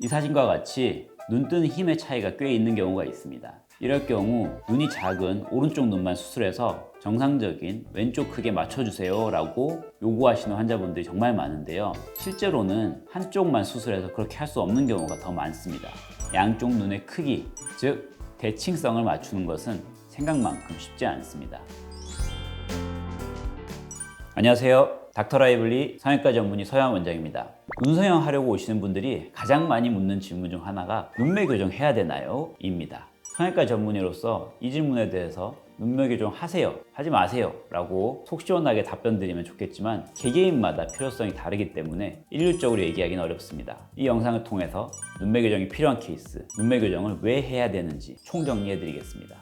이 사진과 같이 눈 뜨는 힘의 차이가 꽤 있는 경우가 있습니다. 이럴 경우 눈이 작은 오른쪽 눈만 수술해서 정상적인 왼쪽 크기에 맞춰주세요 라고 요구하시는 환자분들이 정말 많은데요. 실제로는 한쪽만 수술해서 그렇게 할 수 없는 경우가 더 많습니다. 양쪽 눈의 크기, 즉 대칭성을 맞추는 것은 생각만큼 쉽지 않습니다. 안녕하세요. 닥터 라이블리 성형외과 전문의 서양 원장입니다. 눈 성형 하려고 오시는 분들이 가장 많이 묻는 질문 중 하나가 눈매 교정 해야 되나요? 입니다. 성형외과 전문의로서 이 질문에 대해서 눈매 교정 하세요, 하지 마세요 라고 속 시원하게 답변 드리면 좋겠지만 개개인마다 필요성이 다르기 때문에 일률적으로 얘기하기는 어렵습니다. 이 영상을 통해서 눈매 교정이 필요한 케이스, 눈매 교정을 왜 해야 되는지 총정리해 드리겠습니다.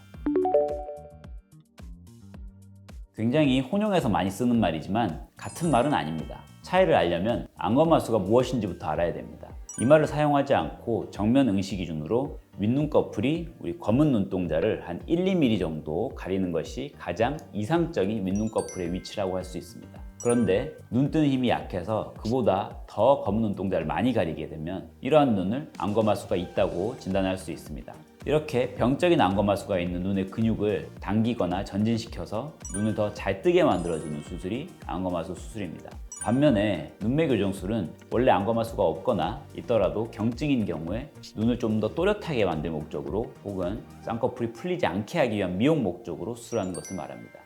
굉장히 혼용해서 많이 쓰는 말이지만 같은 말은 아닙니다. 차이를 알려면 안검하수가 무엇인지부터 알아야 됩니다. 이마를 사용하지 않고 정면 응시 기준으로 윗눈꺼풀이 우리 검은 눈동자를 한 1, 2mm 정도 가리는 것이 가장 이상적인 윗눈꺼풀의 위치라고 할 수 있습니다. 그런데 눈 뜨는 힘이 약해서 그보다 더 검은 눈동자를 많이 가리게 되면 이러한 눈을 안검하수가 있다고 진단할 수 있습니다. 이렇게 병적인 안검하수가 있는 눈의 근육을 당기거나 전진시켜서 눈을 더 잘 뜨게 만들어주는 수술이 안검하수 수술입니다. 반면에 눈매 교정술은 원래 안검하수가 없거나 있더라도 경증인 경우에 눈을 좀 더 또렷하게 만들 목적으로 혹은 쌍꺼풀이 풀리지 않게 하기 위한 미용 목적으로 수술하는 것을 말합니다.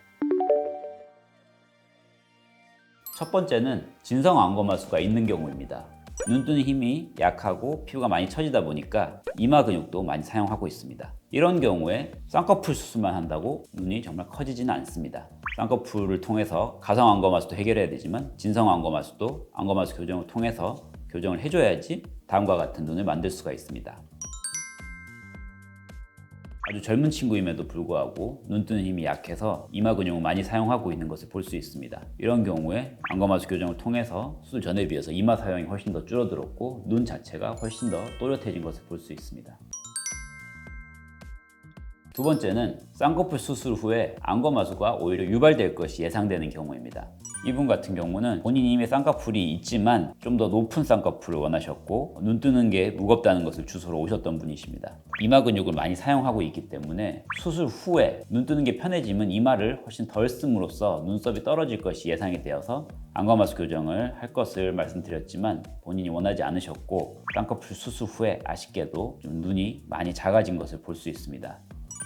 첫 번째는 진성 안검하수가 있는 경우입니다. 눈 뜨는 힘이 약하고 피부가 많이 처지다 보니까 이마 근육도 많이 사용하고 있습니다. 이런 경우에 쌍꺼풀 수술만 한다고 눈이 정말 커지지는 않습니다. 쌍꺼풀을 통해서 가성 안검하수도 해결해야 되지만 진성 안검하수도 안검하수 교정을 통해서 교정을 해줘야지 다음과 같은 눈을 만들 수가 있습니다. 아주 젊은 친구임에도 불구하고 눈 뜨는 힘이 약해서 이마 근육을 많이 사용하고 있는 것을 볼 수 있습니다. 이런 경우에 안검하수 교정을 통해서 수술 전에 비해서 이마 사용이 훨씬 더 줄어들었고 눈 자체가 훨씬 더 또렷해진 것을 볼 수 있습니다. 두 번째는 쌍꺼풀 수술 후에 안검하수가 오히려 유발될 것이 예상되는 경우입니다. 이분 같은 경우는 본인이 이미 쌍꺼풀이 있지만 좀 더 높은 쌍꺼풀을 원하셨고 눈 뜨는 게 무겁다는 것을 주소로 오셨던 분이십니다. 이마 근육을 많이 사용하고 있기 때문에 수술 후에 눈 뜨는 게 편해지면 이마를 훨씬 덜 씀으로써 눈썹이 떨어질 것이 예상이 되어서 안검하수 교정을 할 것을 말씀드렸지만 본인이 원하지 않으셨고 쌍꺼풀 수술 후에 아쉽게도 좀 눈이 많이 작아진 것을 볼 수 있습니다.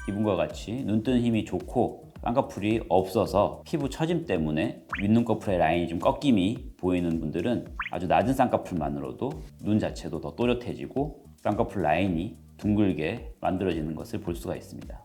이분과 같이 눈 뜨는 힘이 좋고 쌍꺼풀이 없어서 피부 처짐 때문에 윗눈꺼풀의 라인이 좀 꺾임이 보이는 분들은 아주 낮은 쌍꺼풀만으로도 눈 자체도 더 또렷해지고 쌍꺼풀 라인이 둥글게 만들어지는 것을 볼 수가 있습니다.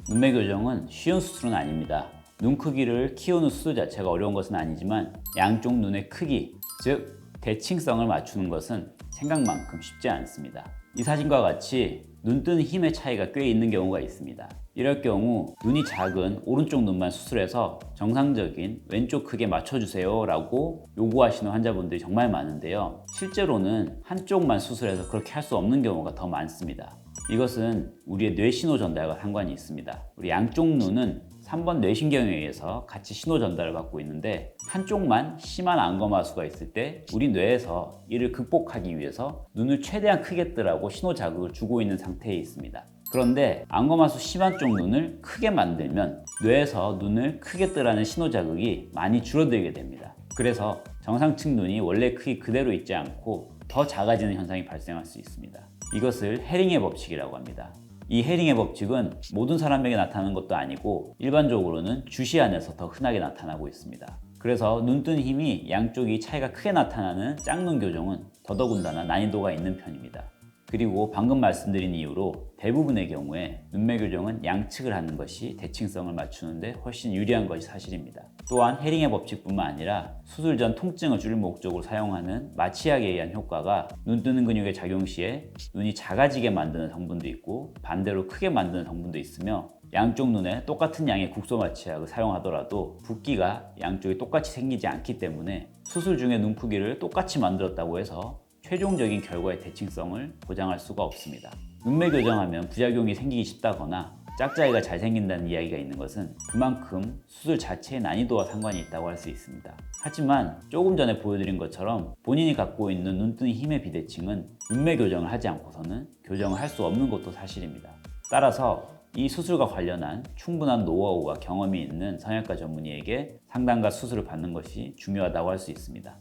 눈매 교정은 쉬운 수술은 아닙니다. 눈 크기를 키우는 수술 자체가 어려운 것은 아니지만 양쪽 눈의 크기, 즉 대칭성을 맞추는 것은 생각만큼 쉽지 않습니다. 이 사진과 같이 눈 뜨는 힘의 차이가 꽤 있는 경우가 있습니다. 이럴 경우 눈이 작은 오른쪽 눈만 수술해서 정상적인 왼쪽 크기에 맞춰주세요 라고 요구하시는 환자분들이 정말 많은데요. 실제로는 한쪽만 수술해서 그렇게 할 수 없는 경우가 더 많습니다. 이것은 우리의 뇌 신호 전달과 상관이 있습니다. 우리 양쪽 눈은 3번 뇌신경에 의해서 같이 신호 전달을 받고 있는데 한쪽만 심한 안검하수가 있을 때 우리 뇌에서 이를 극복하기 위해서 눈을 최대한 크게 뜨라고 신호 자극을 주고 있는 상태에 있습니다. 그런데 안검하수 심한 쪽 눈을 크게 만들면 뇌에서 눈을 크게 뜨라는 신호 자극이 많이 줄어들게 됩니다. 그래서 정상층 눈이 원래 크기 그대로 있지 않고 더 작아지는 현상이 발생할 수 있습니다. 이것을 헤링의 법칙이라고 합니다. 이 헤링의 법칙은 모든 사람에게 나타나는 것도 아니고 일반적으로는 주시 안에서 더 흔하게 나타나고 있습니다. 그래서 눈 뜨는 힘이 양쪽이 차이가 크게 나타나는 짝눈 교정은 더더군다나 난이도가 있는 편입니다. 그리고 방금 말씀드린 이유로 대부분의 경우에 눈매 교정은 양측을 하는 것이 대칭성을 맞추는데 훨씬 유리한 것이 사실입니다. 또한 헤링의 법칙뿐만 아니라 수술 전 통증을 줄일 목적으로 사용하는 마취약에 의한 효과가 눈 뜨는 근육의 작용 시에 눈이 작아지게 만드는 성분도 있고 반대로 크게 만드는 성분도 있으며 양쪽 눈에 똑같은 양의 국소 마취약을 사용하더라도 붓기가 양쪽이 똑같이 생기지 않기 때문에 수술 중에 눈 크기를 똑같이 만들었다고 해서 최종적인 결과의 대칭성을 보장할 수가 없습니다. 눈매 교정하면 부작용이 생기기 쉽다거나 짝짝이가 잘 생긴다는 이야기가 있는 것은 그만큼 수술 자체의 난이도와 상관이 있다고 할 수 있습니다. 하지만 조금 전에 보여드린 것처럼 본인이 갖고 있는 눈뜨는 힘의 비대칭은 눈매 교정을 하지 않고서는 교정을 할 수 없는 것도 사실입니다. 따라서 이 수술과 관련한 충분한 노하우와 경험이 있는 성형외과 전문의에게 상담과 수술을 받는 것이 중요하다고 할 수 있습니다.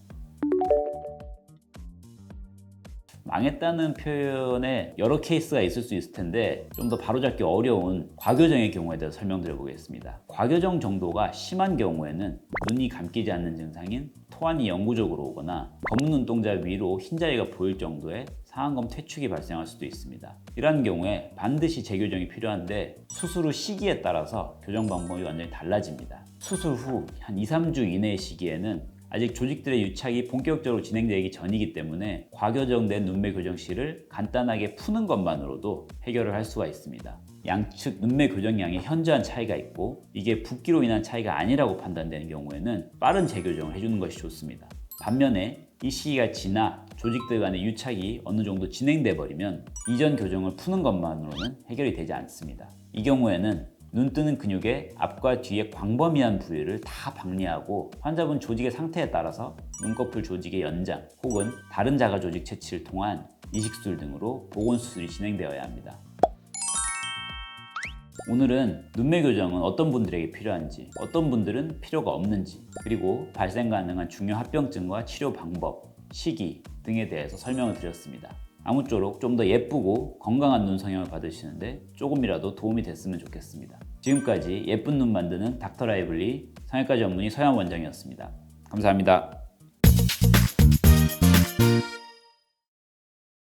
망했다는 표현에 여러 케이스가 있을 수 있을 텐데 좀 더 바로잡기 어려운 과교정의 경우에 대해서 설명드려 보겠습니다. 과교정 정도가 심한 경우에는 눈이 감기지 않는 증상인 토안이 영구적으로 오거나 검은 눈동자 위로 흰자리가 보일 정도의 상안검 퇴축이 발생할 수도 있습니다. 이러한 경우에 반드시 재교정이 필요한데 수술 후 시기에 따라서 교정 방법이 완전히 달라집니다. 수술 후 한 2-3주 이내의 시기에는 아직 조직들의 유착이 본격적으로 진행되기 전이기 때문에 과교정된 눈매 교정 시를 간단하게 푸는 것만으로도 해결을 할 수가 있습니다. 양측 눈매 교정량에 현저한 차이가 있고 이게 붓기로 인한 차이가 아니라고 판단되는 경우에는 빠른 재교정을 해주는 것이 좋습니다. 반면에 이 시기가 지나 조직들 간의 유착이 어느 정도 진행돼 버리면 이전 교정을 푸는 것만으로는 해결이 되지 않습니다. 이 경우에는 눈뜨는 근육의 앞과 뒤의 광범위한 부위를 다 박리하고 환자분 조직의 상태에 따라서 눈꺼풀 조직의 연장 혹은 다른 자가 조직 채취를 통한 이식술 등으로 보건 수술이 진행되어야 합니다. 오늘은 눈매 교정은 어떤 분들에게 필요한지, 어떤 분들은 필요가 없는지, 그리고 발생 가능한 중요 합병증과 치료 방법, 시기 등에 대해서 설명을 드렸습니다. 아무쪼록 좀 더 예쁘고 건강한 눈 성형을 받으시는데 조금이라도 도움이 됐으면 좋겠습니다. 지금까지 예쁜 눈 만드는 닥터 라이블리 성형외과 전문의 서현 원장이었습니다. 감사합니다.